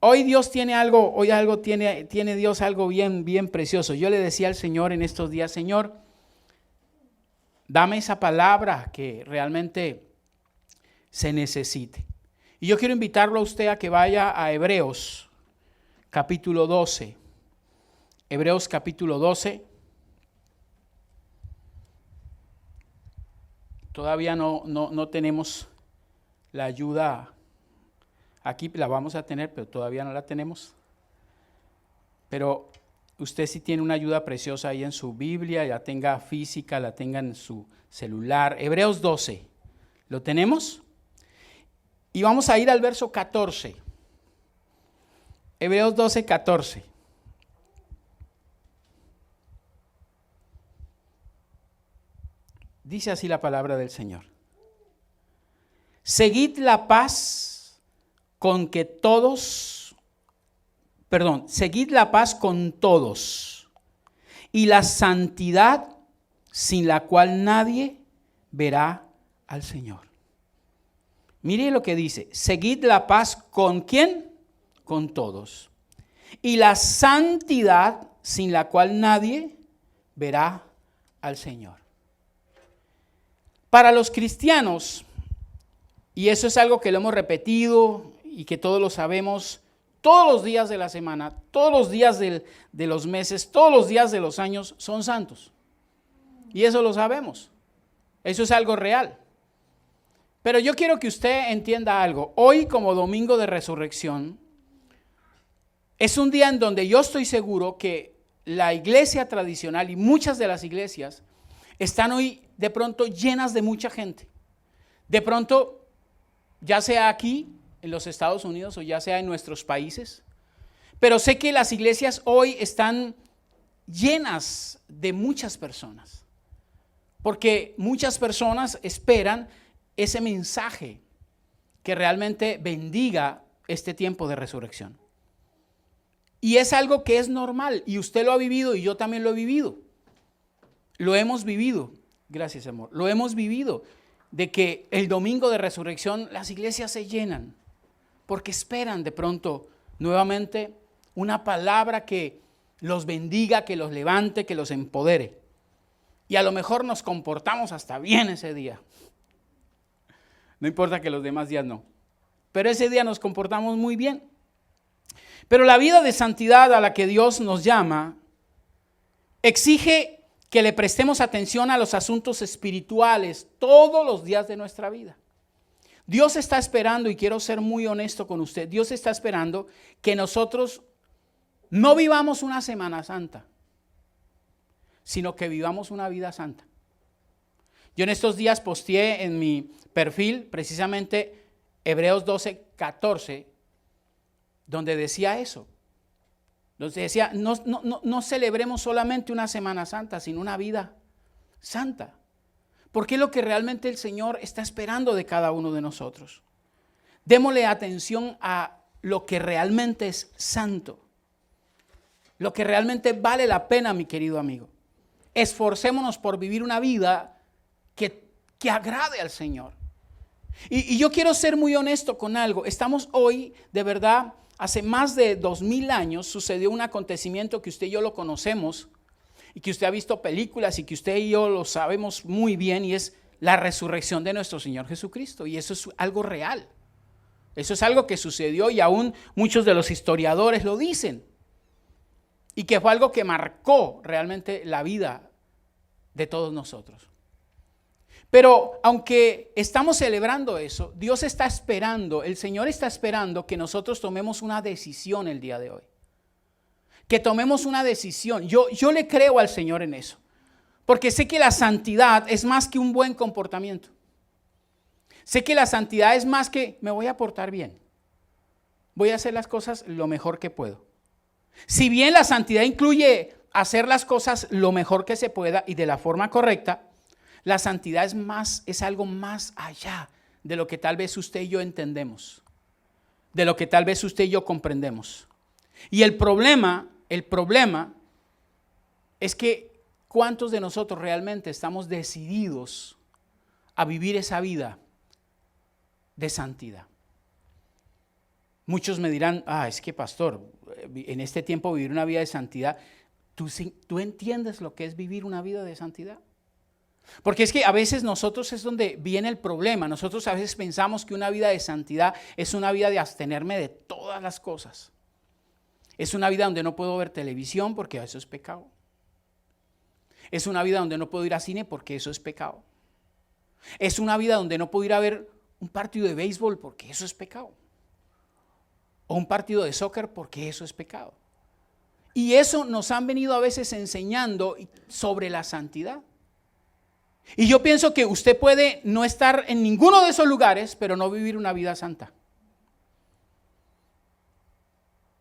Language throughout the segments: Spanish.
Hoy Dios tiene algo, tiene Dios algo bien, bien precioso. Yo le decía al Señor en estos días, Señor, dame esa palabra que realmente se necesite. Y yo quiero invitarlo a usted a que vaya a Hebreos, capítulo 12. Hebreos, capítulo 12. Todavía no tenemos la ayuda. Aquí la vamos a tener, pero todavía no la tenemos. Pero usted sí tiene una ayuda preciosa ahí en su Biblia, la tenga física, la tenga en su celular. Hebreos 12. ¿Lo tenemos? Y vamos a ir al verso 14. Hebreos 12, 14. Dice así la palabra del Señor. Seguid la paz seguid la paz con todos y la santidad sin la cual nadie verá al Señor. Mire lo que dice, seguid la paz ¿con quién? Con todos. Y la santidad sin la cual nadie verá al Señor. Para los cristianos, y eso es algo que lo hemos repetido y que todos lo sabemos, todos los días de la semana, todos los días de los meses, todos los días de los años son santos. Y eso lo sabemos. Eso es algo real. Pero yo quiero que usted entienda algo. Hoy, como domingo de resurrección, es un día en donde yo estoy seguro que la iglesia tradicional y muchas de las iglesias están hoy de pronto llenas de mucha gente. De pronto, ya sea aquí en los Estados Unidos o ya sea en nuestros países, pero sé que las iglesias hoy están llenas de muchas personas, porque muchas personas esperan ese mensaje que realmente bendiga este tiempo de resurrección. Y es algo que es normal, y usted lo ha vivido y yo también lo he vivido. Lo hemos vivido, gracias amor, lo hemos vivido, de que el domingo de resurrección las iglesias se llenan, porque esperan de pronto nuevamente una palabra que los bendiga, que los levante, que los empodere. Y a lo mejor nos comportamos hasta bien ese día. No importa que los demás días no, pero ese día nos comportamos muy bien. Pero la vida de santidad a la que Dios nos llama exige que le prestemos atención a los asuntos espirituales todos los días de nuestra vida. Dios está esperando, y quiero ser muy honesto con usted, Dios está esperando que nosotros no vivamos una Semana Santa, sino que vivamos una vida santa. Yo en estos días posteé en mi perfil precisamente Hebreos 12, 14, donde decía eso. Donde decía, no celebremos solamente una Semana Santa, sino una vida santa. Porque es lo que realmente el Señor está esperando de cada uno de nosotros. Démosle atención a lo que realmente es santo. Lo que realmente vale la pena, mi querido amigo. Esforcémonos por vivir una vida que agrade al Señor. Y yo quiero ser muy honesto con algo. Estamos hoy, de verdad, hace más de 2000 años sucedió un acontecimiento que usted y yo lo conocemos, y que usted ha visto películas y que usted y yo lo sabemos muy bien, y es la resurrección de nuestro Señor Jesucristo. Y eso es algo real. Eso es algo que sucedió y aún muchos de los historiadores lo dicen. Y que fue algo que marcó realmente la vida de todos nosotros. Pero aunque estamos celebrando eso, Dios está esperando, el Señor está esperando que nosotros tomemos una decisión el día de hoy. Que tomemos una decisión. Yo le creo al Señor en eso. Porque sé que la santidad es más que un buen comportamiento. Sé que la santidad es más que me voy a portar bien. Voy a hacer las cosas lo mejor que puedo. Si bien la santidad incluye hacer las cosas lo mejor que se pueda y de la forma correcta, la santidad es algo más allá de lo que tal vez usted y yo entendemos, de lo que tal vez usted y yo comprendemos. Y el problema es que ¿cuántos de nosotros realmente estamos decididos a vivir esa vida de santidad? Muchos me dirán, es que pastor, en este tiempo vivir una vida de santidad, ¿tú entiendes lo que es vivir una vida de santidad? Porque es que a veces nosotros es donde viene el problema. Nosotros a veces pensamos que una vida de santidad es una vida de abstenerme de todas las cosas. Es una vida donde no puedo ver televisión porque eso es pecado. Es una vida donde no puedo ir al cine porque eso es pecado. Es una vida donde no puedo ir a ver un partido de béisbol porque eso es pecado. O un partido de soccer porque eso es pecado. Y eso nos han venido a veces enseñando sobre la santidad. Y yo pienso que usted puede no estar en ninguno de esos lugares, pero no vivir una vida santa.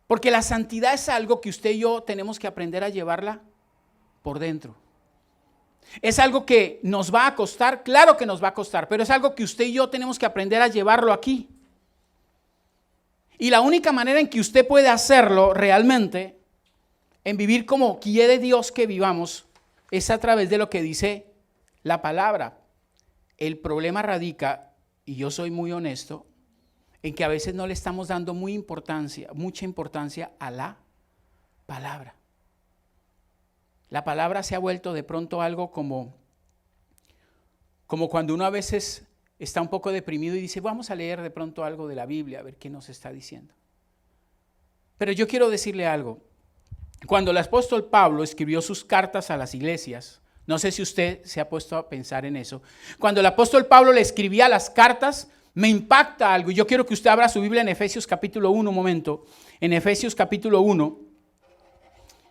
Porque la santidad es algo que usted y yo tenemos que aprender a llevarla por dentro. Es algo que nos va a costar, claro que nos va a costar, pero es algo que usted y yo tenemos que aprender a llevarlo aquí. Y la única manera en que usted puede hacerlo realmente, en vivir como quiere Dios que vivamos, es a través de lo que dice la palabra. El problema radica, y yo soy muy honesto, en que a veces no le estamos dando mucha importancia a la palabra. La palabra se ha vuelto de pronto algo como cuando uno a veces está un poco deprimido y dice, vamos a leer de pronto algo de la Biblia, a ver qué nos está diciendo. Pero yo quiero decirle algo. Cuando el apóstol Pablo escribió sus cartas a las iglesias, no sé si usted se ha puesto a pensar en eso. Cuando el apóstol Pablo le escribía las cartas, me impacta algo. Yo quiero que usted abra su Biblia en Efesios capítulo 1, un momento. En Efesios capítulo 1.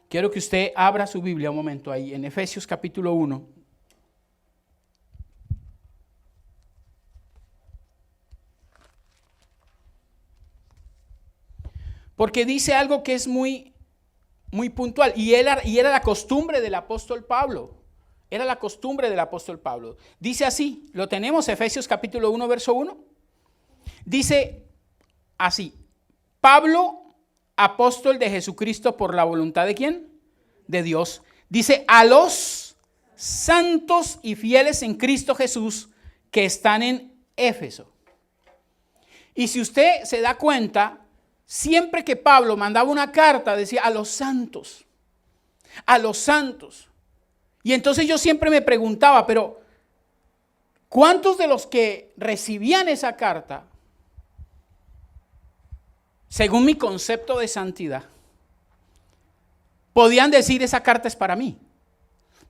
Quiero que usted abra su Biblia un momento ahí. En Efesios capítulo 1. Porque dice algo que es muy puntual. Y era la costumbre del apóstol Pablo. Era la costumbre del apóstol Pablo. Dice así, lo tenemos, Efesios capítulo 1, verso 1. Dice así, Pablo, apóstol de Jesucristo por la voluntad de ¿quién? De Dios. Dice, a los santos y fieles en Cristo Jesús que están en Éfeso. Y si usted se da cuenta, siempre que Pablo mandaba una carta, decía a los santos, a los santos. Y entonces yo siempre me preguntaba, pero ¿cuántos de los que recibían esa carta, según mi concepto de santidad, podían decir esa carta es para mí?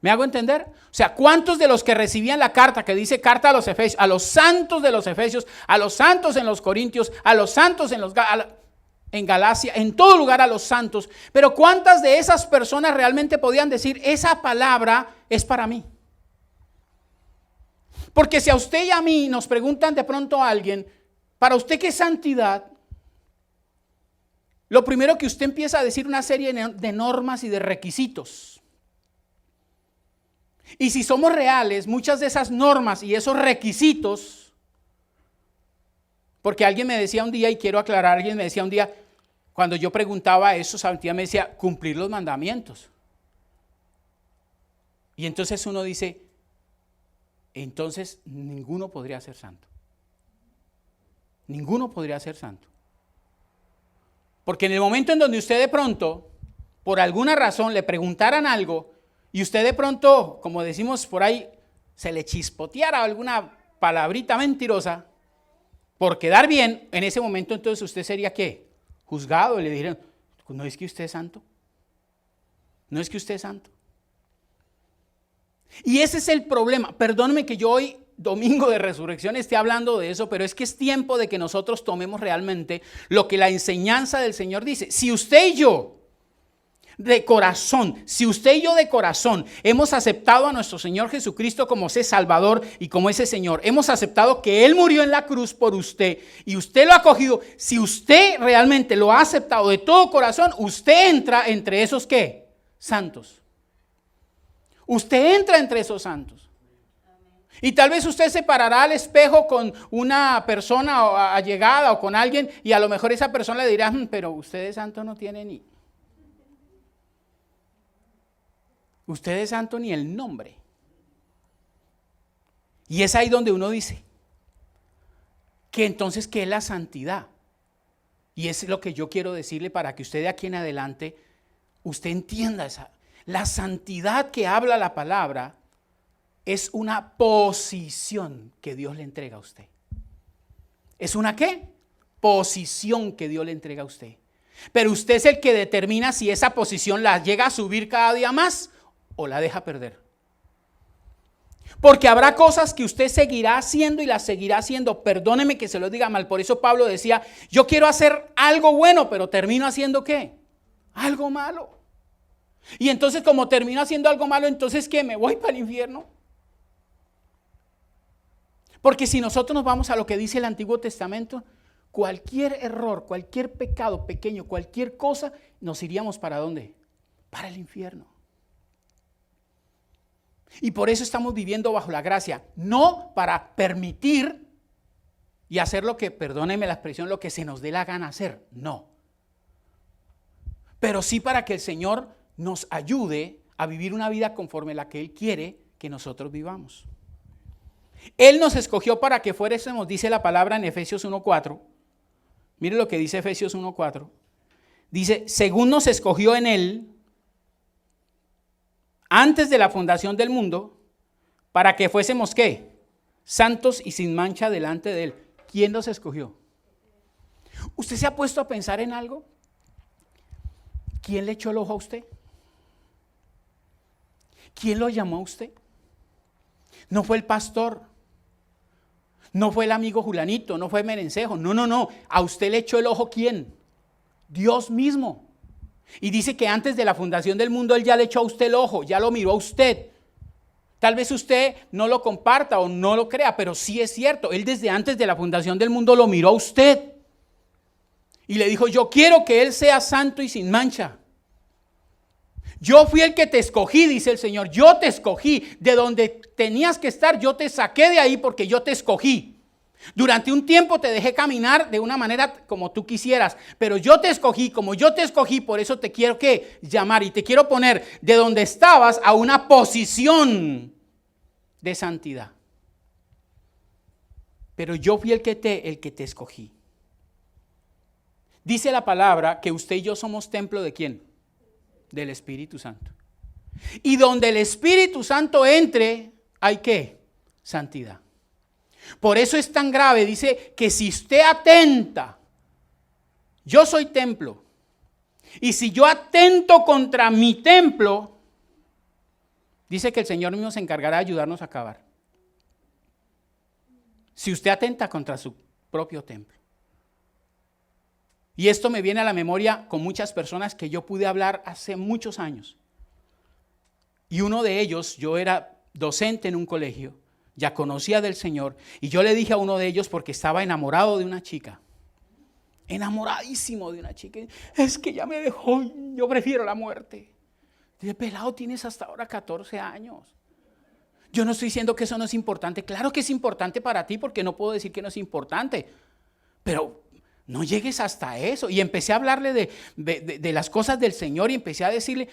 ¿Me hago entender? O sea, ¿cuántos de los que recibían la carta que dice carta a los Efesios, a los santos de los Efesios, a los santos en los Corintios, a los santos en Galacia, en todo lugar a los santos, pero cuántas de esas personas realmente podían decir esa palabra es para mí? Porque si a usted y a mí nos preguntan de pronto a alguien, ¿para usted qué es santidad? Lo primero que usted empieza a decir una serie de normas y de requisitos. Y si somos reales, muchas de esas normas y esos requisitos, porque alguien me decía un día, y quiero aclarar, alguien me decía un día, cuando yo preguntaba eso, santidad me decía, cumplir los mandamientos. Y entonces uno dice, entonces ninguno podría ser santo. Ninguno podría ser santo. Porque en el momento en donde usted de pronto, por alguna razón, le preguntaran algo, y usted de pronto, como decimos por ahí, se le chispoteara alguna palabrita mentirosa, por quedar bien, en ese momento entonces usted sería ¿qué? Juzgado, y le dijeron, no es que usted es santo. No es que usted es santo. Y ese es el problema. Perdóneme que yo hoy, domingo de resurrección, esté hablando de eso, pero es que es tiempo de que nosotros tomemos realmente lo que la enseñanza del Señor dice. Si usted y yo, de corazón, hemos aceptado a nuestro Señor Jesucristo como ese Salvador y como ese Señor, hemos aceptado que Él murió en la cruz por usted y usted lo ha acogido, si usted realmente lo ha aceptado de todo corazón, usted entra entre esos ¿qué? Santos. Usted entra entre esos santos. Y tal vez usted se parará al espejo con una persona allegada o con alguien y a lo mejor esa persona le dirá, pero usted de santo no tiene ni... Usted de santo ni el nombre. Y es ahí donde uno dice que entonces, ¿qué es la santidad? Y es lo que yo quiero decirle para que usted de aquí en adelante, usted entienda la santidad que habla la palabra es una posición que Dios le entrega a usted. ¿Es una qué? Posición que Dios le entrega a usted. Pero usted es el que determina si esa posición la llega a subir cada día más o la deja perder. Porque habrá cosas que usted seguirá haciendo y las seguirá haciendo. Perdóneme que se lo diga mal. Por eso Pablo decía, yo quiero hacer algo bueno, pero termino haciendo ¿qué? Algo malo. Y entonces como termino haciendo algo malo, entonces ¿qué? ¿Me voy para el infierno? Porque si nosotros nos vamos a lo que dice el Antiguo Testamento, cualquier error, cualquier pecado pequeño, cualquier cosa, nos iríamos ¿para dónde? Para el infierno. Y por eso estamos viviendo bajo la gracia, no para permitir y hacer lo que, perdónenme la expresión, lo que se nos dé la gana hacer, no. Pero sí para que el Señor nos ayude a vivir una vida conforme a la que Él quiere que nosotros vivamos. Él nos escogió para que fuésemos, dice la palabra en Efesios 1:4. Mire lo que dice Efesios 1:4. Dice, según nos escogió en Él, antes de la fundación del mundo, para que fuésemos ¿qué? Santos y sin mancha delante de Él. ¿Quién nos escogió? ¿Usted se ha puesto a pensar en algo? ¿Quién le echó el ojo a usted? ¿Quién lo llamó a usted? No fue el pastor, no fue el amigo Julanito, no fue Merencejo, no. A usted le echó el ojo ¿quién? Dios mismo. Y dice que antes de la fundación del mundo Él ya le echó a usted el ojo, ya lo miró a usted. Tal vez usted no lo comparta o no lo crea, pero sí es cierto. Él desde antes de la fundación del mundo lo miró a usted. Y le dijo, yo quiero que Él sea santo y sin mancha. Yo fui el que te escogí, dice el Señor. Yo te escogí. De donde tenías que estar, yo te saqué de ahí porque yo te escogí. Durante un tiempo te dejé caminar de una manera como tú quisieras, pero yo te escogí, como yo te escogí, por eso te quiero ¿qué? Llamar y te quiero poner de donde estabas a una posición de santidad. Pero yo fui el que te escogí. Dice la palabra que usted y yo somos templo ¿de quién? Del Espíritu Santo. Y donde el Espíritu Santo entre, ¿hay qué? Santidad. Por eso es tan grave, dice que si usted atenta, yo soy templo, y si yo atento contra mi templo, dice que el Señor mismo se encargará de ayudarnos a acabar. Si usted atenta contra su propio templo. Y esto me viene a la memoria con muchas personas que yo pude hablar hace muchos años. Y uno de ellos, yo era docente en un colegio, ya conocía del Señor, y yo le dije a uno de ellos porque estaba enamorado de una chica, enamoradísimo de una chica, es que ya me dejó, yo prefiero la muerte. Dije, pelado, tienes hasta ahora 14 años. Yo no estoy diciendo que eso no es importante, claro que es importante para ti porque no puedo decir que no es importante, pero no llegues hasta eso. Y empecé a hablarle de las cosas del Señor y empecé a decirle,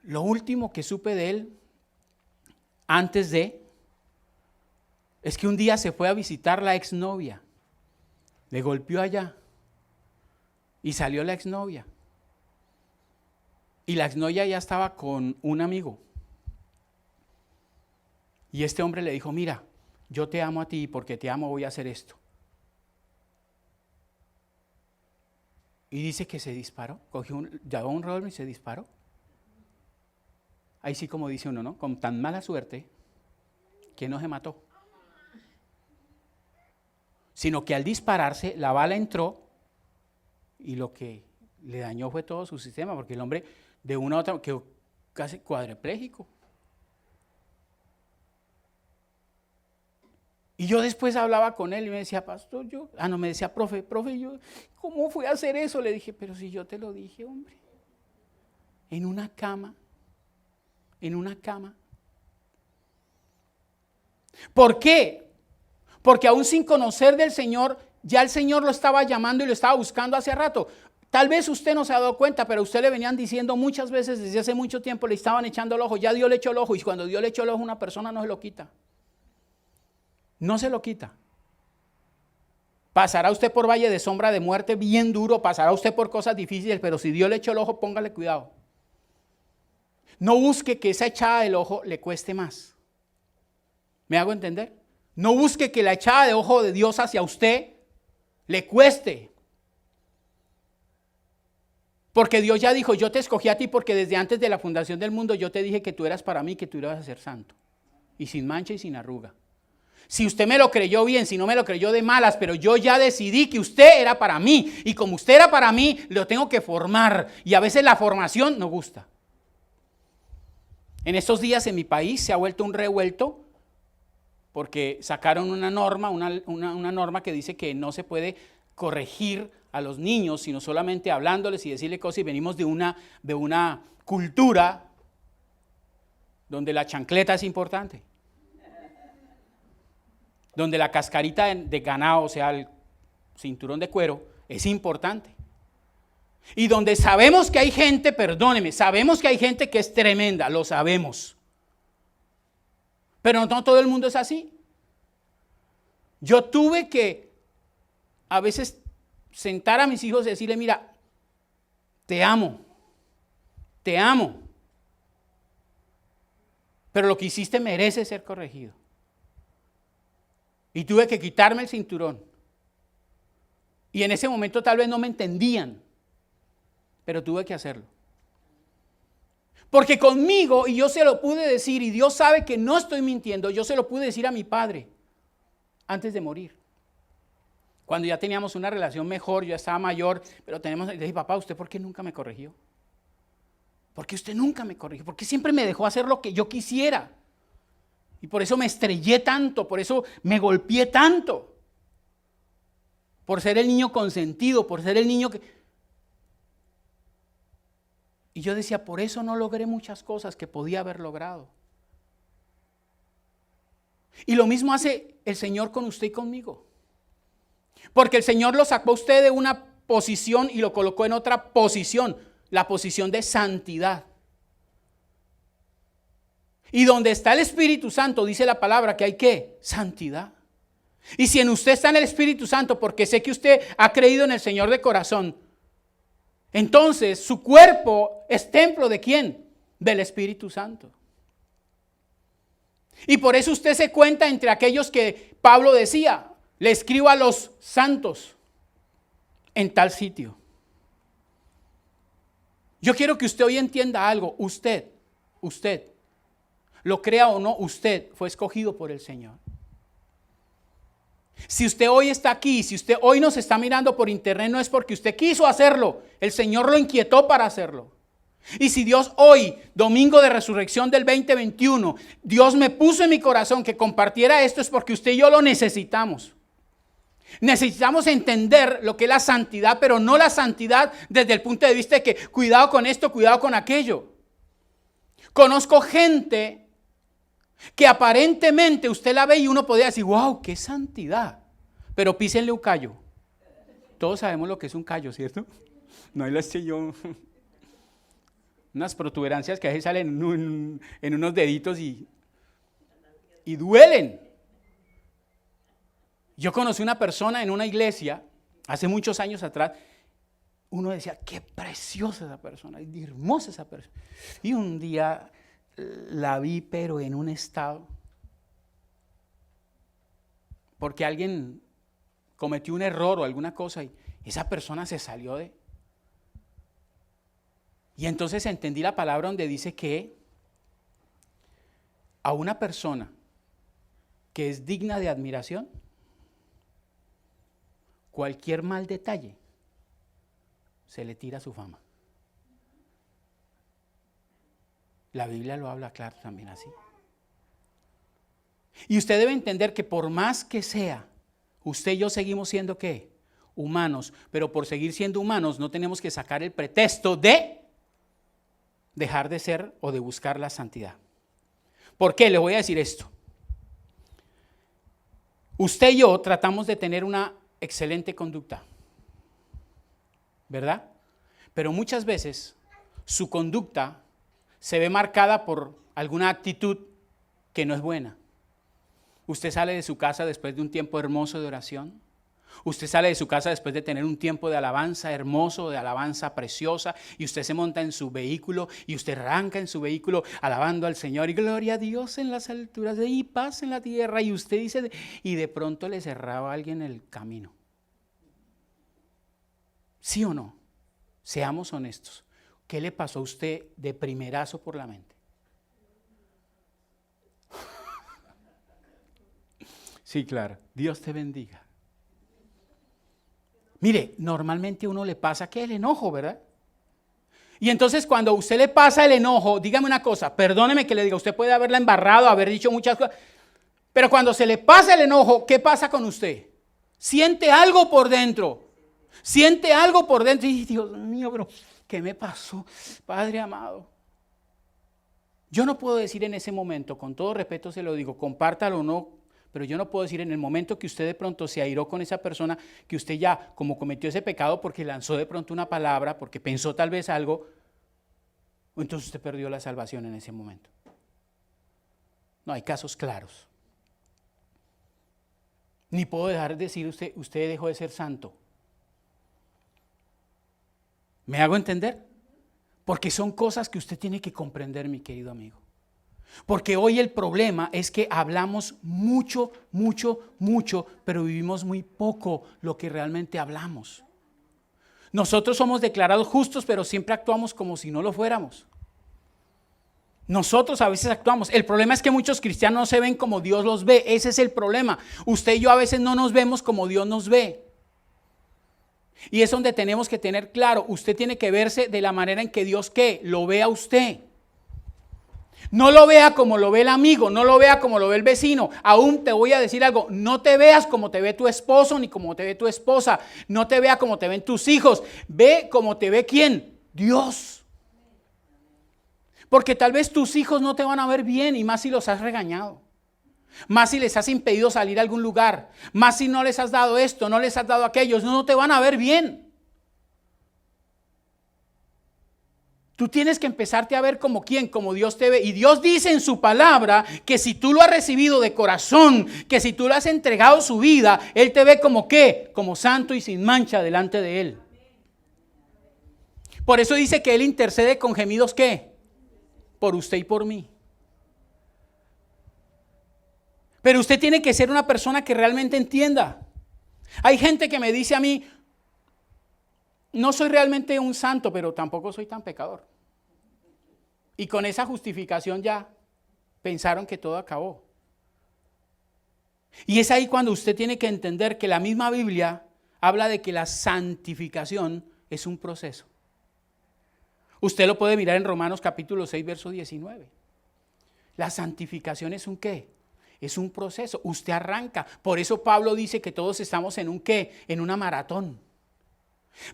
lo último que supe de él, antes es que un día se fue a visitar la exnovia, le golpeó allá y salió la exnovia. Y la exnovia ya estaba con un amigo. Y este hombre le dijo, mira, yo te amo a ti y porque te amo voy a hacer esto. Y dice que se disparó, llevó un revólver y se disparó. Ahí sí como dice uno, ¿no? Con tan mala suerte que no se mató. Sino que al dispararse la bala entró y lo que le dañó fue todo su sistema, porque el hombre de una a otra quedó casi cuadripléjico. Y yo después hablaba con él y me decía, pastor, me decía, profe, yo, ¿cómo fui a hacer eso? Le dije, pero si yo te lo dije, hombre, en una cama. ¿Por qué? Porque aún sin conocer del Señor, ya el Señor lo estaba llamando y lo estaba buscando hace rato. Tal vez usted no se ha dado cuenta, pero a usted le venían diciendo muchas veces desde hace mucho tiempo, le estaban echando el ojo, ya Dios le echó el ojo, y cuando Dios le echó el ojo a una persona no se lo quita. No se lo quita. Pasará usted por valle de sombra de muerte bien duro, pasará usted por cosas difíciles, pero si Dios le echó el ojo, póngale cuidado. No busque que esa echada del ojo le cueste más. ¿Me hago entender? No busque que la echada de ojo de Dios hacia usted le cueste. Porque Dios ya dijo, yo te escogí a ti porque desde antes de la fundación del mundo yo te dije que tú eras para mí, que tú ibas a ser santo. Y sin mancha y sin arruga. Si usted me lo creyó bien, si no me lo creyó de malas, pero yo ya decidí que usted era para mí. Y como usted era para mí, lo tengo que formar. Y a veces la formación no gusta. En estos días en mi país se ha vuelto un revuelto porque sacaron una norma, una norma que dice que no se puede corregir a los niños, sino solamente hablándoles y decirles cosas. Y venimos de una cultura donde la chancleta es importante. Donde la cascarita de ganado, o sea, el cinturón de cuero, es importante. Y donde sabemos que hay gente, perdóneme, sabemos que hay gente que es tremenda, lo sabemos. Pero no todo el mundo es así. Yo tuve que a veces sentar a mis hijos y decirle, mira, te amo, pero lo que hiciste merece ser corregido. Y tuve que quitarme el cinturón. Y en ese momento tal vez no me entendían, pero tuve que hacerlo. Porque conmigo, y yo se lo pude decir, y Dios sabe que no estoy mintiendo, yo se lo pude decir a mi padre antes de morir. Cuando ya teníamos una relación mejor, yo ya estaba mayor, pero le dije, papá, ¿usted por qué nunca me corrigió? ¿Por qué usted nunca me corrigió? ¿Por qué siempre me dejó hacer lo que yo quisiera? Y por eso me estrellé tanto, por eso me golpeé tanto. Por ser el niño consentido, por ser el niño que... Y yo decía, por eso no logré muchas cosas que podía haber logrado. Y lo mismo hace el Señor con usted y conmigo. Porque el Señor lo sacó a usted de una posición y lo colocó en otra posición, la posición de santidad. Y donde está el Espíritu Santo, dice la palabra que hay ¿qué? Santidad. Y si en usted está en el Espíritu Santo, porque sé que usted ha creído en el Señor de corazón, entonces su cuerpo es templo ¿de quién? Del Espíritu Santo. Y por eso usted se cuenta entre aquellos que Pablo decía, le escribo a los santos en tal sitio. Yo quiero que usted hoy entienda algo. Usted, lo crea o no, usted fue escogido por el Señor. Si usted hoy está aquí, si usted hoy nos está mirando por internet, no es porque usted quiso hacerlo, el Señor lo inquietó para hacerlo. Y si Dios hoy, domingo de resurrección del 2021, Dios me puso en mi corazón que compartiera esto, es porque usted y yo lo necesitamos. Necesitamos entender lo que es la santidad, pero no la santidad desde el punto de vista de que cuidado con esto, cuidado con aquello. Conozco gente que aparentemente usted la ve y uno podría decir, wow, qué santidad, pero písenle un callo. Todos sabemos lo que es un callo, ¿cierto? No hay la yo. Unas protuberancias que a veces salen en unos deditos y duelen. Yo conocí una persona en una iglesia hace muchos años atrás. Uno decía, qué preciosa esa persona, hermosa esa persona. Y un día la vi, pero en un estado, porque alguien cometió un error o alguna cosa y esa persona se salió de... Y entonces entendí la palabra donde dice que a una persona que es digna de admiración, cualquier mal detalle se le tira su fama. La Biblia lo habla claro también así. Y usted debe entender que por más que sea, usted y yo seguimos siendo ¿qué? Humanos, pero por seguir siendo humanos no tenemos que sacar el pretexto de dejar de ser o de buscar la santidad. ¿Por qué? Le voy a decir esto. Usted y yo tratamos de tener una excelente conducta, ¿verdad? Pero muchas veces su conducta se ve marcada por alguna actitud que no es buena. Usted sale de su casa después de un tiempo hermoso de oración. Usted sale de su casa después de tener un tiempo de alabanza hermoso, de alabanza preciosa, y usted se monta en su vehículo y usted arranca en su vehículo alabando al Señor y gloria a Dios en las alturas y paz en la tierra. Y usted dice, y de pronto le cerraba a alguien el camino. ¿Sí o no? Seamos honestos. ¿Qué le pasó a usted de primerazo por la mente? Sí, claro. Dios te bendiga. Mire, normalmente a uno le pasa que el enojo, ¿verdad? Y entonces cuando a usted le pasa el enojo, dígame una cosa, perdóneme que le diga, usted puede haberla embarrado, haber dicho muchas cosas, pero cuando se le pasa el enojo, ¿qué pasa con usted? Siente algo por dentro. Siente algo por dentro y Dios mío, pero ¿qué me pasó? Padre amado. Yo no puedo decir en ese momento, con todo respeto se lo digo, compártalo o no, pero yo no puedo decir en el momento que usted de pronto se airó con esa persona, que usted ya como cometió ese pecado porque lanzó de pronto una palabra, porque pensó tal vez algo, entonces usted perdió la salvación en ese momento. No, hay casos claros. Ni puedo dejar de decir usted dejó de ser santo. ¿Me hago entender? Porque son cosas que usted tiene que comprender, mi querido amigo. Porque hoy el problema es que hablamos mucho, pero vivimos muy poco lo que realmente hablamos. Nosotros somos declarados justos, pero siempre actuamos como si no lo fuéramos. Nosotros a veces actuamos. El problema es que muchos cristianos no se ven como Dios los ve. Ese es el problema. Usted y yo a veces no nos vemos como Dios nos ve. Y es donde tenemos que tener claro, usted tiene que verse de la manera en que Dios ¿qué? Lo ve a usted. No lo vea como lo ve el amigo, no lo vea como lo ve el vecino. Aún te voy a decir algo, no te veas como te ve tu esposo ni como te ve tu esposa. No te vea como te ven tus hijos. Ve como te ve ¿quién? Dios. Porque tal vez tus hijos no te van a ver bien y más si los has regañado. Más si les has impedido salir a algún lugar. Más si no les has dado esto, no les has dado aquello. No te van a ver bien. Tú tienes que empezarte a ver como quién, como Dios te ve. Y Dios dice en su palabra que si tú lo has recibido de corazón, que si tú le has entregado su vida, Él te ve como ¿qué? Como santo y sin mancha delante de Él. Por eso dice que Él intercede con gemidos ¿qué? Por usted y por mí. Pero usted tiene que ser una persona que realmente entienda. Hay gente que me dice a mí, no soy realmente un santo, pero tampoco soy tan pecador. Y con esa justificación ya pensaron que todo acabó. Y es ahí cuando usted tiene que entender que la misma Biblia habla de que la santificación es un proceso. Usted lo puede mirar en Romanos capítulo 6, verso 19. La santificación es un ¿qué? Es un proceso. Usted arranca. Por eso Pablo dice que todos estamos en un ¿qué? En una maratón.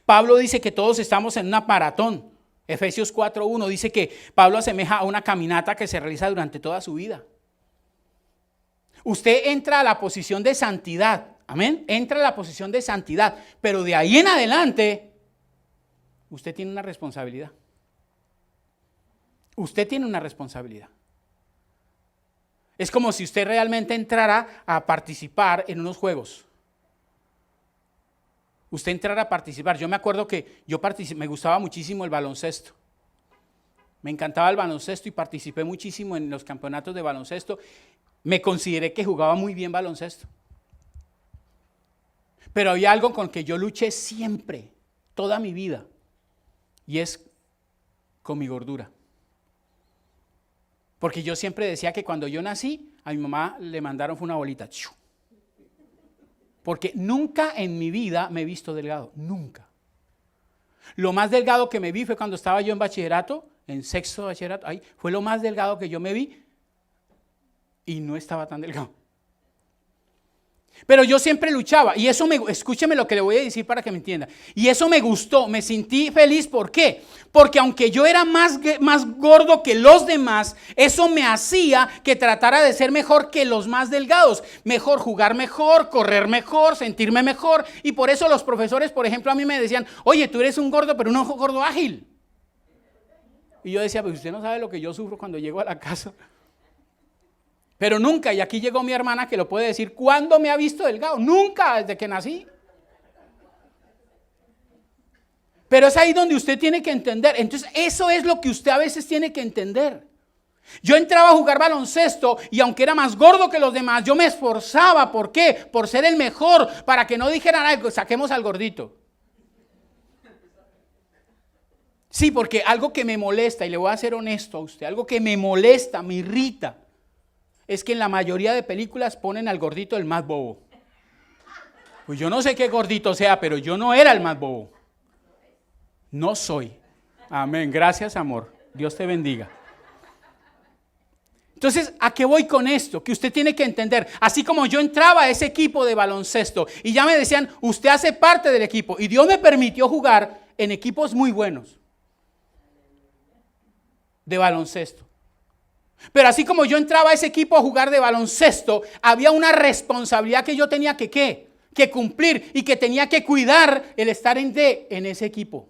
Pablo dice que todos estamos en una maratón. Efesios 4:1 dice que Pablo asemeja a una caminata que se realiza durante toda su vida. Usted entra a la posición de santidad. Amén. Entra a la posición de santidad. Pero de ahí en adelante, usted tiene una responsabilidad. Usted tiene una responsabilidad. Es como si usted realmente entrara a participar en unos juegos. Usted entrara a participar. Yo me acuerdo que me gustaba muchísimo el baloncesto. Me encantaba el baloncesto y participé muchísimo en los campeonatos de baloncesto. Me consideré que jugaba muy bien baloncesto. Pero había algo con que yo luché siempre, toda mi vida, y es con mi gordura. Porque yo siempre decía que cuando yo nací, a mi mamá le mandaron una bolita. Porque nunca en mi vida me he visto delgado, nunca. Lo más delgado que me vi fue cuando estaba yo en bachillerato, en sexto de bachillerato, ahí fue lo más delgado que yo me vi y no estaba tan delgado. Pero yo siempre luchaba y eso escúcheme lo que le voy a decir para que me entienda. Y eso me gustó, me sentí feliz. ¿Por qué? Porque aunque yo era más gordo que los demás, eso me hacía que tratara de ser mejor que los más delgados. Mejor jugar mejor, correr mejor, sentirme mejor. Y por eso los profesores, por ejemplo, a mí me decían, oye, tú eres un gordo, pero un gordo ágil. Y yo decía, pues usted no sabe lo que yo sufro cuando llego a la casa. Pero nunca, y aquí llegó mi hermana que lo puede decir, ¿cuándo me ha visto delgado? Nunca, desde que nací. Pero es ahí donde usted tiene que entender. Entonces, eso es lo que usted a veces tiene que entender. Yo entraba a jugar baloncesto y aunque era más gordo que los demás, yo me esforzaba. ¿Por qué? Por ser el mejor, para que no dijeran algo, saquemos al gordito. Sí, porque algo que me molesta, y le voy a ser honesto a usted, algo que me molesta, me irrita, es que en la mayoría de películas ponen al gordito el más bobo. Pues yo no sé qué gordito sea, pero yo no era el más bobo. No soy. Amén. Gracias, amor. Dios te bendiga. Entonces, ¿a qué voy con esto? Que usted tiene que entender, así como yo entraba a ese equipo de baloncesto y ya me decían, usted hace parte del equipo, y Dios me permitió jugar en equipos muy buenos de baloncesto. Pero así como yo entraba a ese equipo a jugar de baloncesto, había una responsabilidad que yo tenía que cumplir y que tenía que cuidar el estar en ese equipo.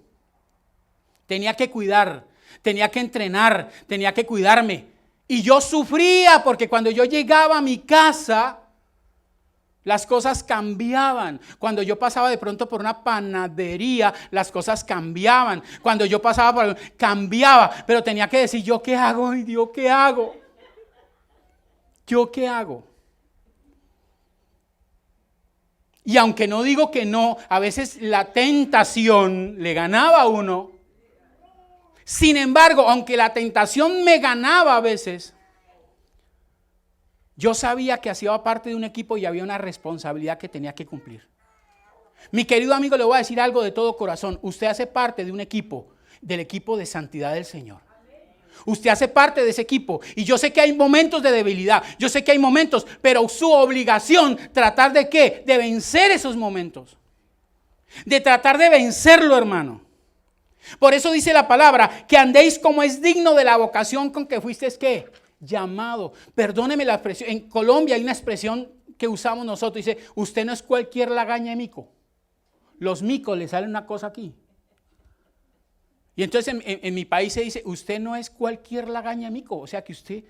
Tenía que cuidar, tenía que entrenar, tenía que cuidarme. Y yo sufría porque cuando yo llegaba a mi casa, las cosas cambiaban. Cuando yo pasaba de pronto por una panadería, las cosas cambiaban. Cuando yo pasaba cambiaba. Pero tenía que decir, ¿yo qué hago? Ay, Dios, ¿qué hago? ¿Yo qué hago? Y aunque no digo que no, a veces la tentación le ganaba a uno. Sin embargo, aunque la tentación me ganaba a veces, yo sabía que hacía parte de un equipo y había una responsabilidad que tenía que cumplir. Mi querido amigo, le voy a decir algo de todo corazón. Usted hace parte de un equipo, del equipo de santidad del Señor. Usted hace parte de ese equipo. Y yo sé que hay momentos de debilidad. Yo sé que hay momentos, pero su obligación, tratar de ¿qué? De vencer esos momentos. De tratar de vencerlo, hermano. Por eso dice la palabra, que andéis como es digno de la vocación con que fuisteis ¿qué? Llamado. Perdóneme la expresión. En Colombia hay una expresión que usamos nosotros. Dice, usted no es cualquier lagaña de mico. Los micos le salen una cosa aquí. Y entonces en mi país se dice, usted no es cualquier lagaña de mico. O sea que usted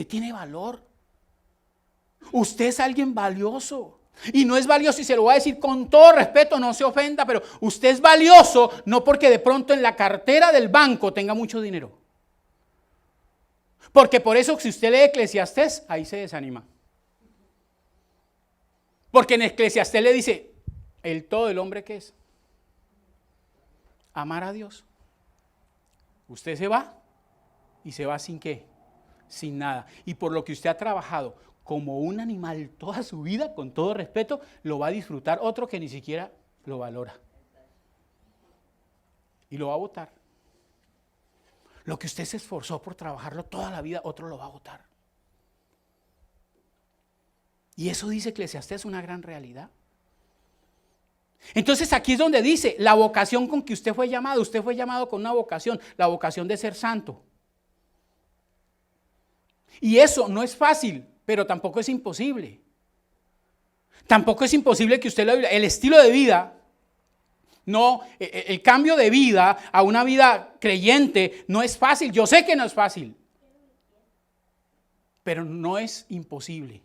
tiene valor. Usted es alguien valioso. Y no es valioso, y se lo voy a decir con todo respeto, no se ofenda, pero usted es valioso no porque de pronto en la cartera del banco tenga mucho dinero. Porque por eso si usted lee Eclesiastés, ahí se desanima. Porque en Eclesiastés le dice, el todo del hombre ¿qué es? Amar a Dios. Usted se va y se va sin ¿qué? Sin nada. Y por lo que usted ha trabajado como un animal toda su vida, con todo respeto, lo va a disfrutar otro que ni siquiera lo valora. Y lo va a botar. Lo que usted se esforzó por trabajarlo toda la vida, otro lo va a botar. Y eso dice Eclesiastés, una gran realidad. Entonces aquí es donde dice, la vocación con que usted fue llamado con una vocación, la vocación de ser santo. Y eso no es fácil, pero tampoco es imposible. Tampoco es imposible que usted el estilo de vida, no, el cambio de vida a una vida creyente no es fácil. Yo sé que no es fácil, pero no es imposible.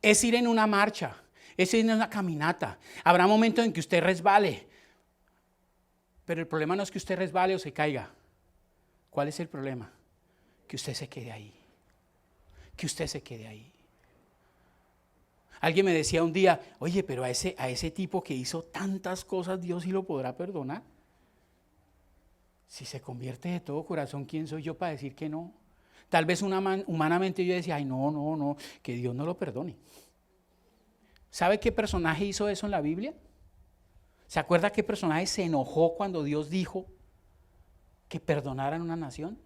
Es ir en una marcha, es ir en una caminata. Habrá momentos en que usted resbale, pero el problema no es que usted resbale o se caiga. ¿Cuál es el problema? Que usted se quede ahí. Que usted se quede ahí. Alguien me decía un día, oye, pero a ese tipo que hizo tantas cosas, Dios sí lo podrá perdonar. Si se convierte de todo corazón, ¿quién soy yo para decir que no? Tal vez humanamente yo decía, ay, no, que Dios no lo perdone. ¿Sabe qué personaje hizo eso en la Biblia? ¿Se acuerda qué personaje se enojó cuando Dios dijo que perdonaran una nación?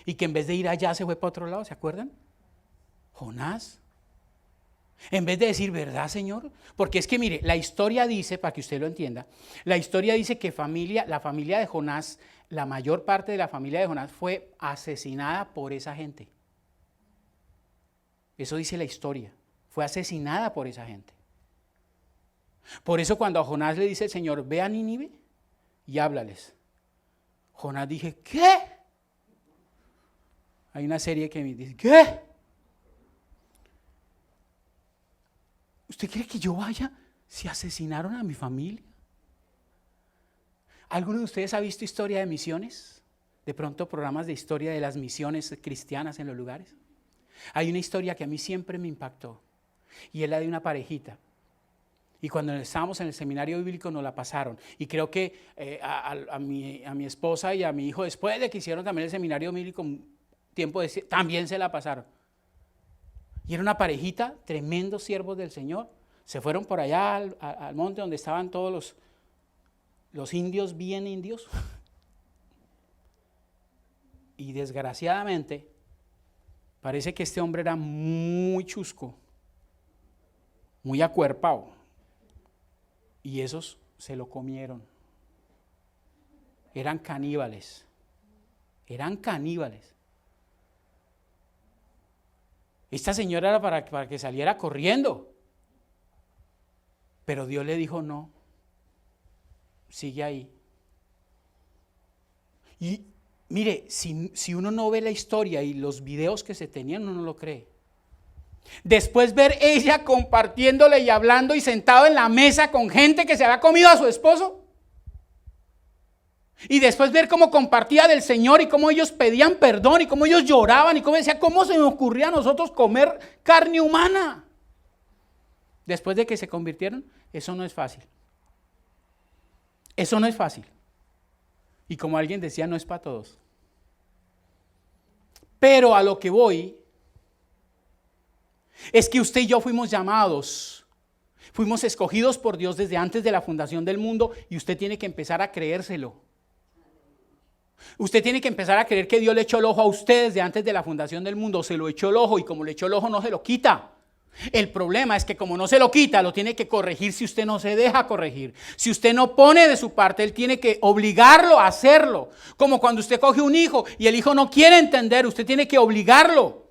Y que en vez de ir allá se fue para otro lado, ¿se acuerdan? Jonás. En vez de decir, ¿verdad, Señor? Porque es que mire, la historia dice, para que usted lo entienda, la historia dice que la familia de Jonás, la mayor parte de la familia de Jonás fue asesinada por esa gente. Eso dice la historia, fue asesinada por esa gente. Por eso cuando a Jonás le dice el Señor, ve a Nínive y háblales. Jonás dije, ¿qué? Hay una serie que me dice, ¿qué? ¿Usted quiere que yo vaya si asesinaron a mi familia? ¿Alguno de ustedes ha visto historia de misiones? De pronto programas de historia de las misiones cristianas en los lugares. Hay una historia que a mí siempre me impactó y es la de una parejita. Y cuando estábamos en el seminario bíblico nos la pasaron. Y creo que a mi esposa y a mi hijo, después de que hicieron también el seminario bíblico, también se la pasaron. Y era una parejita, tremendos siervos del Señor. Se fueron por allá al monte donde estaban todos los indios, bien indios. Y desgraciadamente, parece que este hombre era muy chusco, muy acuerpado. Y esos se lo comieron. Eran caníbales. Eran caníbales. Esta señora era para que saliera corriendo. Pero Dios le dijo, no, sigue ahí. Y mire, si uno no ve la historia y los videos que se tenían, uno no lo cree. Después ver ella compartiéndole y hablando y sentado en la mesa con gente que se había comido a su esposo. Y después ver cómo compartía del Señor y cómo ellos pedían perdón y cómo ellos lloraban y cómo decía, ¿cómo se nos ocurría a nosotros comer carne humana? Después de que se convirtieron, eso no es fácil. Eso no es fácil. Y como alguien decía, no es para todos. Pero a lo que voy es que usted y yo fuimos llamados, fuimos escogidos por Dios desde antes de la fundación del mundo y usted tiene que empezar a creérselo. Usted tiene que empezar a creer que Dios le echó el ojo a usted desde antes de la fundación del mundo, se lo echó el ojo y como le echó el ojo no se lo quita. El problema es que como no se lo quita, lo tiene que corregir si usted no se deja corregir. Si usted no pone de su parte, Él tiene que obligarlo a hacerlo. Como cuando usted coge un hijo y el hijo no quiere entender, usted tiene que obligarlo.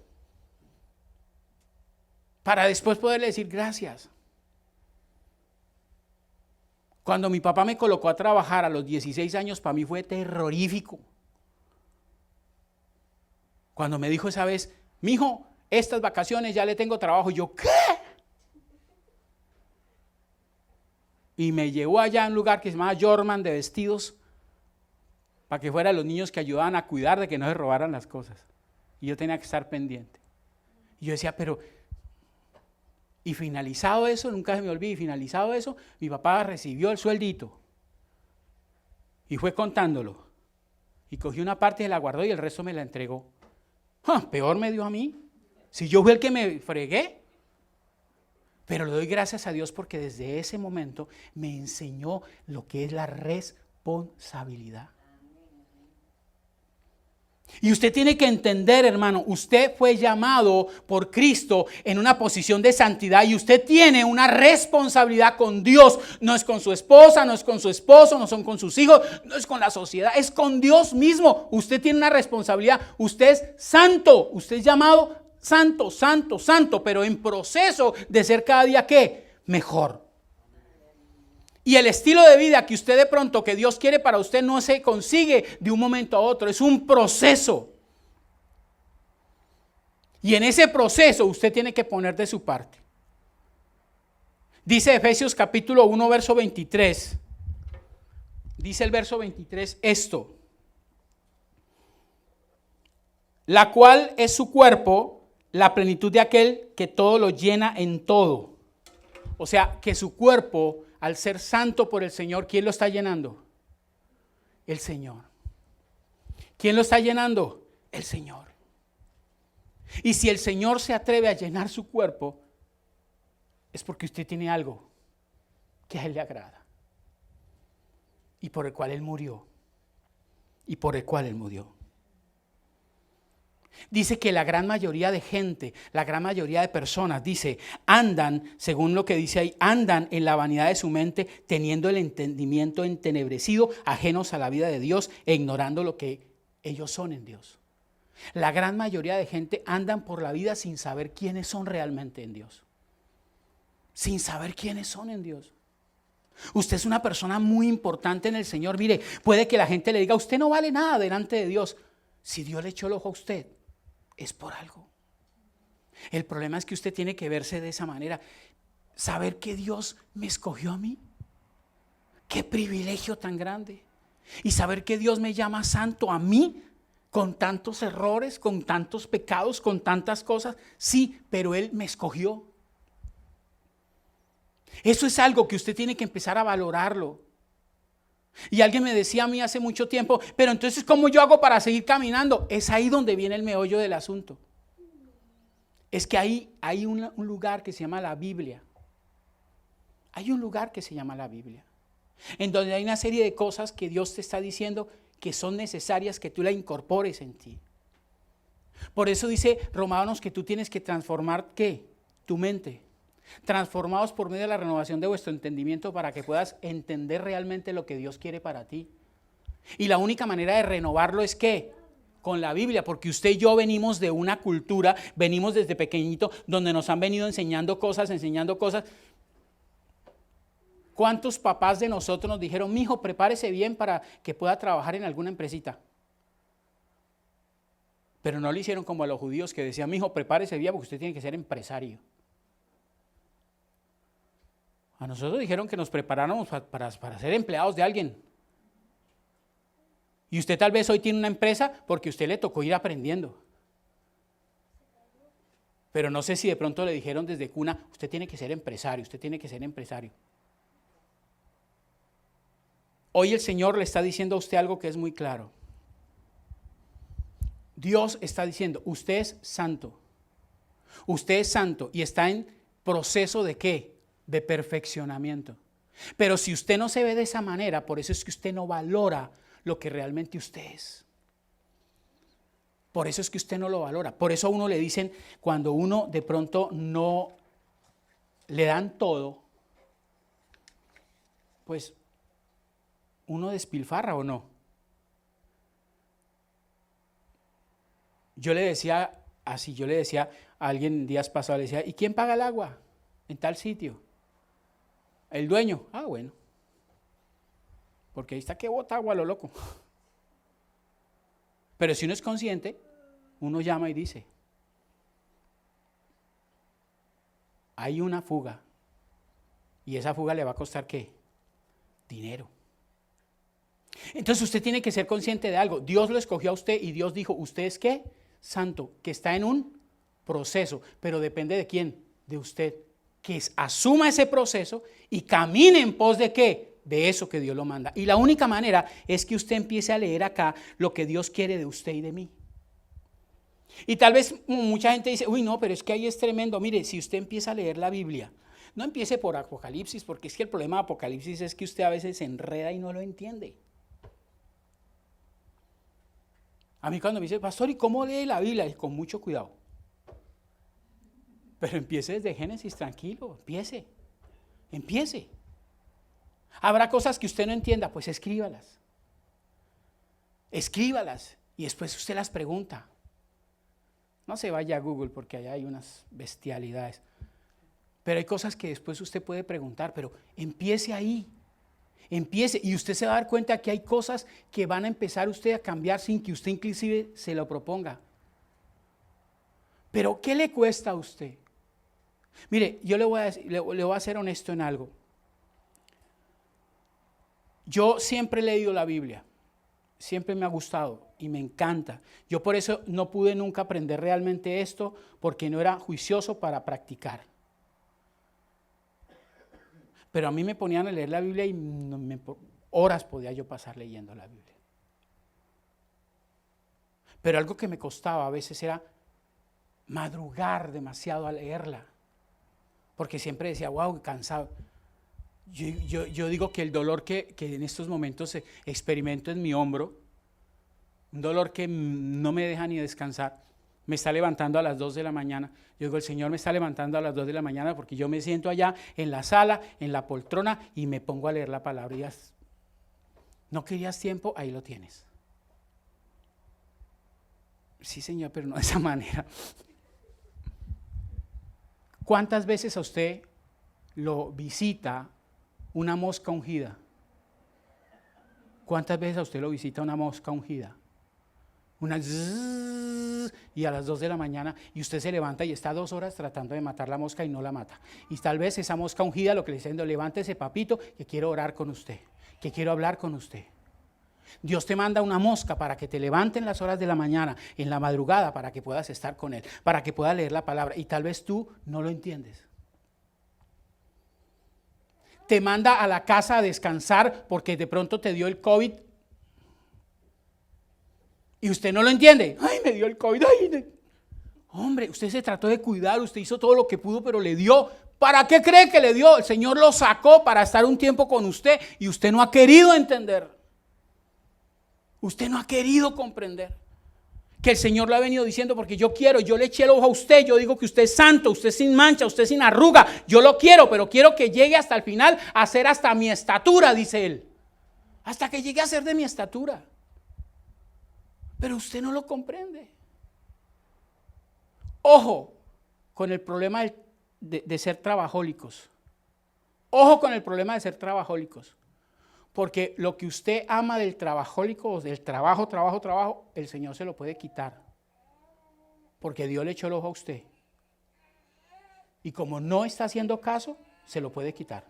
Para después poderle decir gracias. Cuando mi papá me colocó a trabajar a los 16 años, para mí fue terrorífico. Cuando me dijo esa vez, mijo, estas vacaciones ya le tengo trabajo. Y yo, ¿qué? Y me llevó allá a un lugar que se llamaba Jorman de vestidos, para que fueran los niños que ayudaban a cuidar de que no se robaran las cosas. Y yo tenía que estar pendiente. Y yo decía, pero... Y finalizado eso, nunca se me olvide, y finalizado eso, mi papá recibió el sueldito y fue contándolo. Y cogió una parte y la guardó y el resto me la entregó. Peor me dio a mí, si yo fui el que me fregué. Pero le doy gracias a Dios porque desde ese momento me enseñó lo que es la responsabilidad. Y usted tiene que entender, hermano, usted fue llamado por Cristo en una posición de santidad y usted tiene una responsabilidad con Dios. No es con su esposa, no es con su esposo, no son con sus hijos, no es con la sociedad, es con Dios mismo. Usted tiene una responsabilidad, usted es santo, usted es llamado santo, santo, santo, pero en proceso de ser cada día, ¿qué? Mejor. Y el estilo de vida que usted de pronto, que Dios quiere para usted, no se consigue de un momento a otro, es un proceso. Y en ese proceso usted tiene que poner de su parte. Dice Efesios capítulo 1, verso 23. Dice el verso 23 esto. La cual es su cuerpo, la plenitud de aquel que todo lo llena en todo. O sea, que su cuerpo, al ser santo por el Señor, ¿quién lo está llenando? El Señor. ¿Quién lo está llenando? El Señor. Y si el Señor se atreve a llenar su cuerpo, es porque usted tiene algo que a Él le agrada. Y por el cual Él murió. Y por el cual Él murió. Dice que la gran mayoría de gente, la gran mayoría de personas, dice, andan, según lo que dice ahí, andan en la vanidad de su mente, teniendo el entendimiento entenebrecido, ajenos a la vida de Dios e ignorando lo que ellos son en Dios. La gran mayoría de gente andan por la vida sin saber quiénes son realmente en Dios. Sin saber quiénes son en Dios. Usted es una persona muy importante en el Señor. Mire, puede que la gente le diga, usted no vale nada delante de Dios. Si Dios le echó el ojo a usted, es por algo. El problema es que usted tiene que verse de esa manera. Saber que Dios me escogió a mí. Qué privilegio tan grande. Y saber que Dios me llama santo a mí, con tantos errores, con tantos pecados, con tantas cosas. Sí, pero Él me escogió. Eso es algo que usted tiene que empezar a valorarlo. Y alguien me decía a mí hace mucho tiempo, pero entonces ¿cómo yo hago para seguir caminando? Es ahí donde viene el meollo del asunto. Es que ahí hay un lugar que se llama la Biblia. Hay un lugar que se llama la Biblia, en donde hay una serie de cosas que Dios te está diciendo que son necesarias que tú la incorpores en ti. Por eso dice Romanos que tú tienes que transformar, ¿qué? Tu mente. Transformados por medio de la renovación de vuestro entendimiento para que puedas entender realmente lo que Dios quiere para ti. Y la única manera de renovarlo es ¿qué? Con la Biblia, porque usted y yo venimos de una cultura, venimos desde pequeñito, donde nos han venido enseñando cosas. ¿Cuántos papás de nosotros nos dijeron, mijo, prepárese bien para que pueda trabajar en alguna empresita? Pero no lo hicieron como a los judíos que decían, mijo, prepárese bien porque usted tiene que ser empresario. A nosotros dijeron que nos preparáramos para ser empleados de alguien. Y usted tal vez hoy tiene una empresa porque a usted le tocó ir aprendiendo. Pero no sé si de pronto le dijeron desde cuna, usted tiene que ser empresario, usted tiene que ser empresario. Hoy el Señor le está diciendo a usted algo que es muy claro. Dios está diciendo, usted es santo. Usted es santo y está en proceso de ¿qué? De perfeccionamiento. Pero si usted no se ve de esa manera, por eso es que usted no valora lo que realmente usted es. Por eso es que usted no lo valora. Por eso a uno le dicen, cuando uno de pronto no le dan todo, pues uno despilfarra o no. Yo le decía a alguien días pasados, le decía, ¿y quién paga el agua en tal sitio? El dueño. Ah, bueno. Porque ahí está que bota agua a lo loco. Pero si uno es consciente, uno llama y dice, hay una fuga. Y esa fuga le va a costar ¿qué? Dinero. Entonces usted tiene que ser consciente de algo. Dios lo escogió a usted y Dios dijo, ¿usted es qué? Santo, que está en un proceso. Pero depende de quién, de usted. Que asuma ese proceso y camine en pos de ¿qué? De eso que Dios lo manda. Y la única manera es que usted empiece a leer acá lo que Dios quiere de usted y de mí. Y tal vez mucha gente dice, uy no, pero es que ahí es tremendo. Mire, si usted empieza a leer la Biblia, no empiece por Apocalipsis, porque es que el problema de Apocalipsis es que usted a veces se enreda y no lo entiende. A mí cuando me dice, pastor, ¿y cómo lee la Biblia? Y con mucho cuidado. Pero empiece desde Génesis, tranquilo, empiece. Habrá cosas que usted no entienda, pues escríbalas. Y después usted las pregunta. No se vaya a Google porque allá hay unas bestialidades. Pero hay cosas que después usted puede preguntar, pero empiece ahí. Y usted se va a dar cuenta que hay cosas que van a empezar usted a cambiar sin que usted inclusive se lo proponga. Pero ¿qué le cuesta a usted? Mire, yo le voy a ser honesto en algo. Yo siempre he leído la Biblia, siempre me ha gustado y me encanta. Yo por eso no pude nunca aprender realmente esto, porque no era juicioso para practicar. Pero a mí me ponían a leer la Biblia y horas podía yo pasar leyendo la Biblia. Pero algo que me costaba a veces era madrugar demasiado a leerla, porque siempre decía, wow, cansado. Yo digo que el dolor que en estos momentos experimento en mi hombro, un dolor que no me deja ni descansar, me está levantando a las 2 de la mañana. Yo digo, el Señor me está levantando a las 2 de la mañana porque yo me siento allá en la sala, en la poltrona y me pongo a leer la palabra. Y ¿no querías tiempo? Ahí lo tienes. Sí, Señor, pero no de esa manera. ¿Cuántas veces a usted lo visita una mosca ungida? ¿Cuántas veces a usted lo visita una mosca ungida? Y a las 2 de la mañana y usted se levanta y está 2 horas tratando de matar la mosca y no la mata. Y tal vez esa mosca ungida lo que le está diciendo, levántese papito, que quiero orar con usted, que quiero hablar con usted. Dios te manda una mosca para que te levante en las horas de la mañana, en la madrugada, para que puedas estar con Él, para que puedas leer la palabra. Y tal vez tú no lo entiendes. Te manda a la casa a descansar porque de pronto te dio el COVID. Y usted no lo entiende. Ay, me dio el COVID. Hombre, usted se trató de cuidar, usted hizo todo lo que pudo, pero le dio. ¿Para qué cree que le dio? El Señor lo sacó para estar un tiempo con usted y usted no ha querido entender. Usted no ha querido comprender que el Señor lo ha venido diciendo porque yo quiero, yo le eché el ojo a usted, yo digo que usted es santo, usted es sin mancha, usted es sin arruga, yo lo quiero, pero quiero que llegue hasta el final a ser hasta mi estatura, dice Él. Hasta que llegue a ser de mi estatura. Pero usted no lo comprende. Ojo con el problema de ser trabajólicos. Ojo con el problema de ser trabajólicos. Porque lo que usted ama del trabajólico, del trabajo, el Señor se lo puede quitar. Porque Dios le echó el ojo a usted. Y como no está haciendo caso, se lo puede quitar.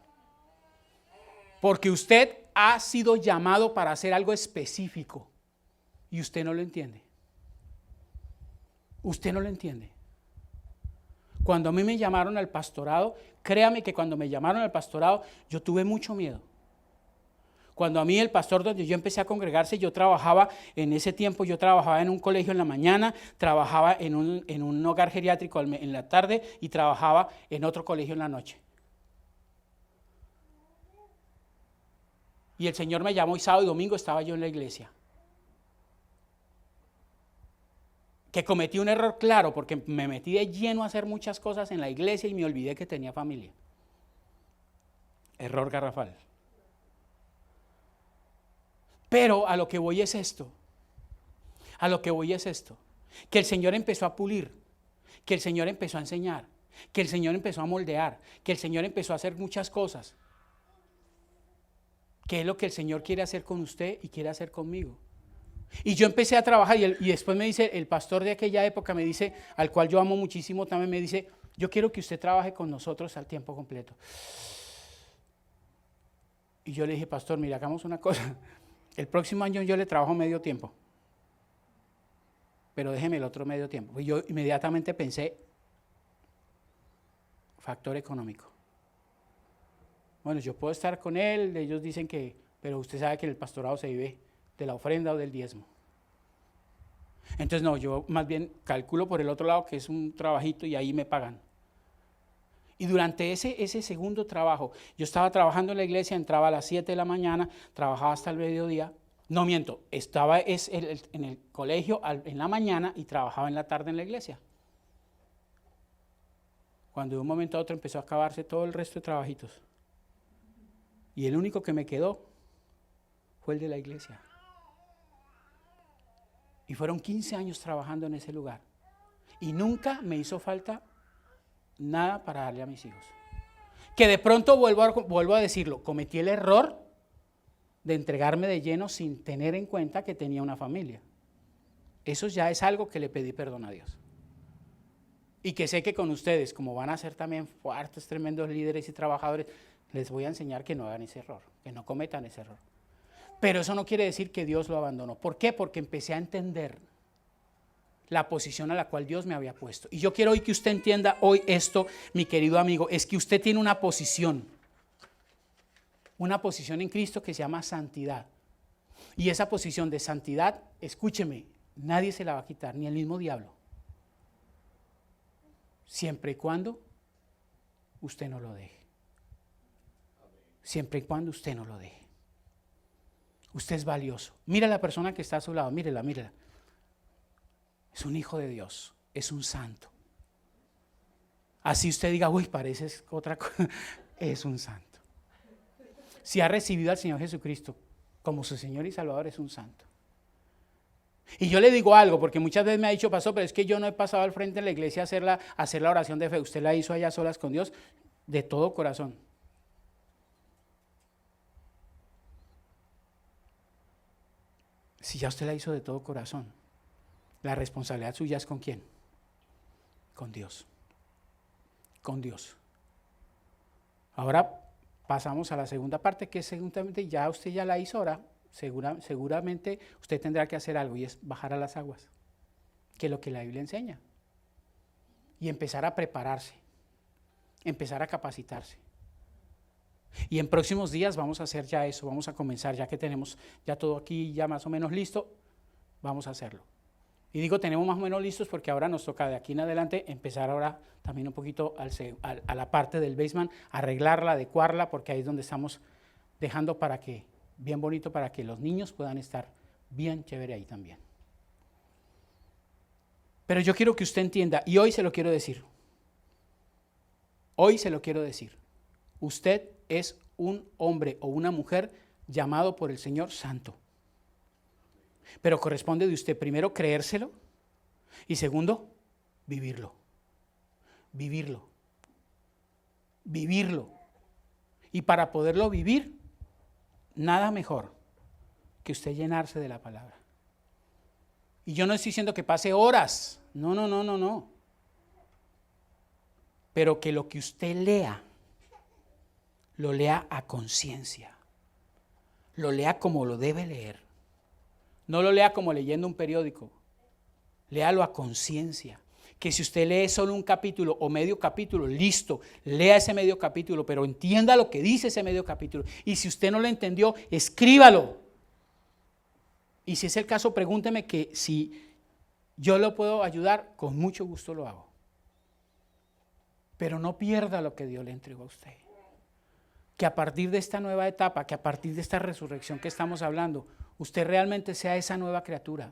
Porque usted ha sido llamado para hacer algo específico. Y usted no lo entiende. Usted no lo entiende. Cuando a mí me llamaron al pastorado, créame que cuando me llamaron al pastorado, yo tuve mucho miedo. Cuando a mí el pastor donde yo empecé a congregarse, yo trabajaba, en ese tiempo yo trabajaba en un colegio en la mañana, trabajaba en un hogar geriátrico en la tarde y trabajaba en otro colegio en la noche. Y el Señor me llamó y sábado y domingo estaba yo en la iglesia. Que cometí un error claro porque me metí de lleno a hacer muchas cosas en la iglesia y me olvidé que tenía familia. Error garrafal. Pero a lo que voy es esto. A lo que voy es esto. Que el Señor empezó a pulir. Que el Señor empezó a enseñar. Que el Señor empezó a moldear. Que el Señor empezó a hacer muchas cosas. Que es lo que el Señor quiere hacer con usted y quiere hacer conmigo. Y yo empecé a trabajar y después me dice, el pastor de aquella época me dice, al cual yo amo muchísimo, también me dice, yo quiero que usted trabaje con nosotros al tiempo completo. Y yo le dije, pastor, mira, hagamos una cosa. El próximo año yo le trabajo medio tiempo, pero déjeme el otro medio tiempo. Y yo inmediatamente pensé, factor económico. Bueno, yo puedo estar con él, ellos dicen que, pero usted sabe que en el pastorado se vive de la ofrenda o del diezmo. Entonces no, yo más bien calculo por el otro lado que es un trabajito y ahí me pagan. Y durante ese segundo trabajo, yo estaba trabajando en la iglesia, entraba a las 7 de la mañana, trabajaba hasta el mediodía. No miento, estaba en el colegio en la mañana y trabajaba en la tarde en la iglesia. Cuando de un momento a otro empezó a acabarse todo el resto de trabajitos. Y el único que me quedó fue el de la iglesia. Y fueron 15 años trabajando en ese lugar. Y nunca me hizo falta nada para darle a mis hijos. Que de pronto vuelvo a decirlo, cometí el error de entregarme de lleno sin tener en cuenta que tenía una familia. Eso ya es algo que le pedí perdón a Dios. Y que sé que con ustedes, como van a ser también fuertes, tremendos líderes y trabajadores, les voy a enseñar que no hagan ese error, que no cometan ese error. Pero eso no quiere decir que Dios lo abandonó. ¿Por qué? Porque empecé a entender la posición a la cual Dios me había puesto. Y yo quiero hoy que usted entienda hoy esto, mi querido amigo, es que usted tiene una posición en Cristo que se llama santidad. Y esa posición de santidad, escúcheme, nadie se la va a quitar, ni el mismo diablo. Siempre y cuando usted no lo deje. Siempre y cuando usted no lo deje. Usted es valioso. Mira a la persona que está a su lado, mírela. Es un hijo de Dios, es un santo. Así usted diga, uy, pareces otra cosa, es un santo. Si ha recibido al Señor Jesucristo como su Señor y Salvador, es un santo. Y yo le digo algo, porque muchas veces me ha dicho, pastor, pero es que yo no he pasado al frente de la iglesia a hacer la oración de fe. Usted la hizo allá solas con Dios de todo corazón. Si ya usted la hizo de todo corazón, la responsabilidad suya es ¿con quién? Con Dios. Con Dios. Ahora pasamos a la segunda parte, que es seguramente ya usted ya la hizo, ahora seguramente usted tendrá que hacer algo y es bajar a las aguas, que es lo que la Biblia enseña. Y empezar a prepararse, empezar a capacitarse. Y en próximos días vamos a hacer ya eso, vamos a comenzar, ya que tenemos ya todo aquí ya más o menos listo, vamos a hacerlo. Y digo tenemos más o menos listos porque ahora nos toca de aquí en adelante empezar ahora también un poquito a la parte del basement, arreglarla, adecuarla, porque ahí es donde estamos dejando para que, bien bonito, para que los niños puedan estar bien chévere ahí también. Pero yo quiero que usted entienda, y hoy se lo quiero decir, usted es un hombre o una mujer llamado por el Señor santo. Pero corresponde de usted primero creérselo y segundo, vivirlo. Vivirlo. Vivirlo. Y para poderlo vivir, nada mejor que usted llenarse de la palabra. Y yo no estoy diciendo que pase horas, no. Pero que lo que usted lea, lo lea a conciencia. Lo lea como lo debe leer. No lo lea como leyendo un periódico. Léalo a conciencia. Que si usted lee solo un capítulo o medio capítulo, listo, lea ese medio capítulo, pero entienda lo que dice ese medio capítulo. Y si usted no lo entendió, escríbalo. Y si es el caso, pregúnteme que si yo lo puedo ayudar, con mucho gusto lo hago. Pero no pierda lo que Dios le entregó a usted. Que a partir de esta nueva etapa, que a partir de esta resurrección que estamos hablando, usted realmente sea esa nueva criatura.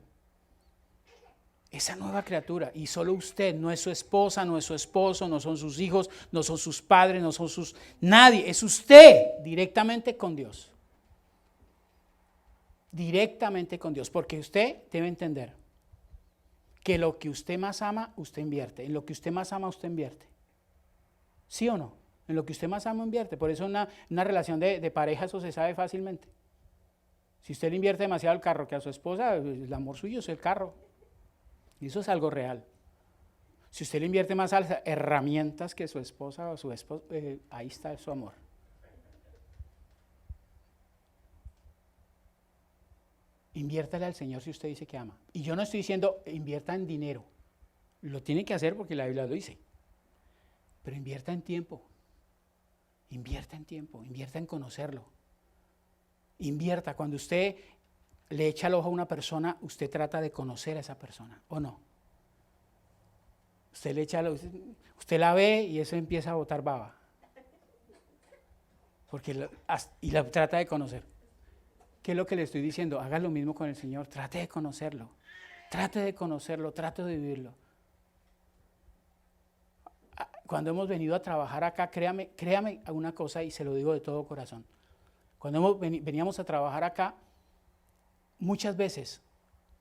Esa nueva criatura. Y solo usted, no es su esposa, no es su esposo, no son sus hijos, no son sus padres, no son sus... Nadie, es usted directamente con Dios. Directamente con Dios. Porque usted debe entender que lo que usted más ama, usted invierte. En lo que usted más ama, usted invierte. ¿Sí o no? En lo que usted más ama, invierte. Por eso una relación de pareja, eso se sabe fácilmente. Si usted le invierte demasiado al carro que a su esposa, el amor suyo es el carro. Y eso es algo real. Si usted le invierte más a las herramientas que su esposa o su esposo, ahí está su amor. Inviértale al Señor si usted dice que ama. Y yo no estoy diciendo invierta en dinero. Lo tiene que hacer porque la Biblia lo dice. Pero invierta en tiempo. Invierta en tiempo, invierta en conocerlo. Invierta. Cuando usted le echa el ojo a una persona, usted trata de conocer a esa persona, ¿o no? Usted le echa el ojo, usted la ve y eso empieza a botar baba. Y la trata de conocer. ¿Qué es lo que le estoy diciendo? Haga lo mismo con el Señor, trate de conocerlo. Trate de conocerlo, trate de vivirlo. Cuando hemos venido a trabajar acá, créame una cosa y se lo digo de todo corazón. Cuando veníamos a trabajar acá, muchas veces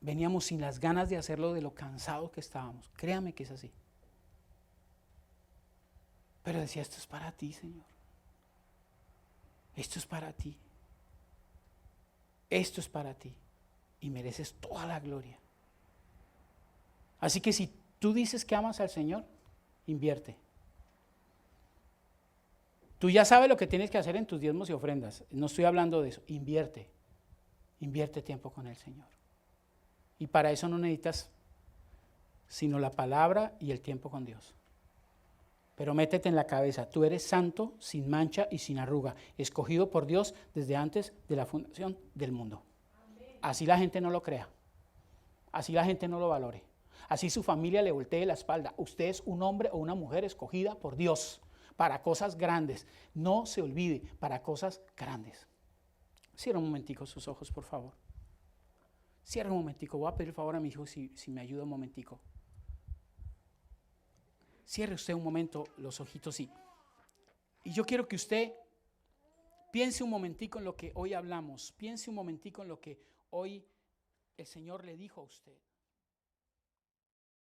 veníamos sin las ganas de hacerlo de lo cansados que estábamos. Créame que es así. Pero decía, esto es para ti, Señor. Esto es para ti. Esto es para ti. Y mereces toda la gloria. Así que si tú dices que amas al Señor, invierte. Tú ya sabes lo que tienes que hacer en tus diezmos y ofrendas. No estoy hablando de eso. Invierte. Invierte tiempo con el Señor. Y para eso no necesitas sino la palabra y el tiempo con Dios. Pero métete en la cabeza, tú eres santo, sin mancha y sin arruga, escogido por Dios desde antes de la fundación del mundo. Así la gente no lo crea. Así la gente no lo valore. Así su familia le voltee la espalda. Usted es un hombre o una mujer escogida por Dios para cosas grandes. No se olvide, para cosas grandes. Cierra un momentico sus ojos, por favor. Cierra un momentico. Voy a pedir favor a mi hijo si me ayuda un momentico. Cierre usted un momento los ojitos y yo quiero que usted piense un momentico en lo que hoy hablamos. Piense un momentico en lo que hoy el Señor le dijo a usted.